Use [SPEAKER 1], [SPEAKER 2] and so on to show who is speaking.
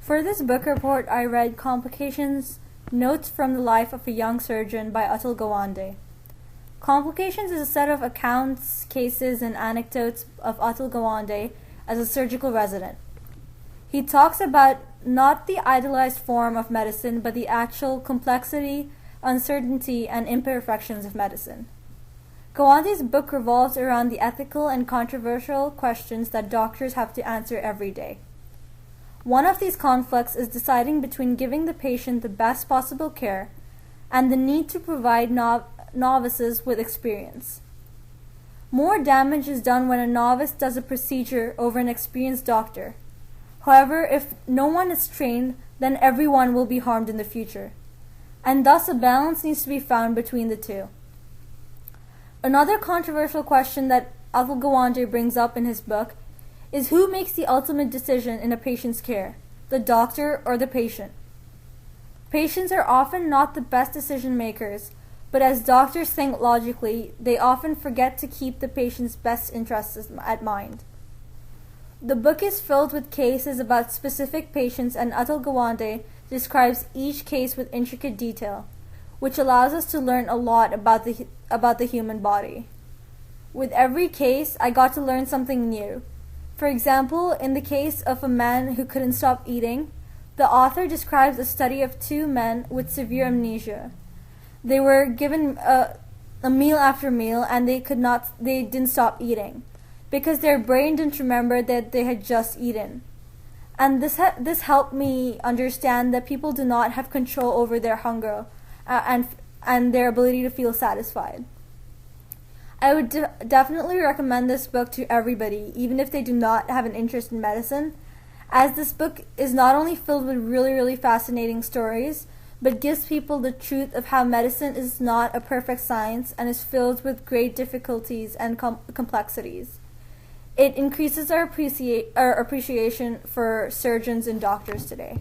[SPEAKER 1] For this book report, I read Complications, Notes from the Life of a Young Surgeon by Atul Gawande. Complications is a set of accounts, cases, and anecdotes of Atul Gawande as a surgical resident. He talks about not the idealized form of medicine, but the actual complexity, uncertainty, and imperfections of medicine. Gawande's book revolves around the ethical and controversial questions that doctors have to answer every day. One of these conflicts is deciding between giving the patient the best possible care and the need to provide novices with experience. More damage is done when a novice does a procedure over an experienced doctor. However, if no one is trained, then everyone will be harmed in the future, and thus a balance needs to be found between the two. Another controversial question that Atul Gawande brings up in his book is who makes the ultimate decision in a patient's care, the doctor or the patient. Patients are often not the best decision makers, but as doctors think logically, they often forget to keep the patient's best interests at mind. The book is filled with cases about specific patients, and Atul Gawande describes each case with intricate detail, which allows us to learn a lot about the human body. With every case, I got to learn something new. For example, in the case of a man who couldn't stop eating, the author describes a study of two men with severe amnesia. They were given a meal after meal, and they didn't stop eating because their brain didn't remember that they had just eaten. And this helped me understand that people do not have control over their hunger and their ability to feel satisfied. I would definitely recommend this book to everybody, even if they do not have an interest in medicine, as this book is not only filled with really, really fascinating stories, but gives people the truth of how medicine is not a perfect science and is filled with great difficulties and complexities. It increases our appreciation for surgeons and doctors today.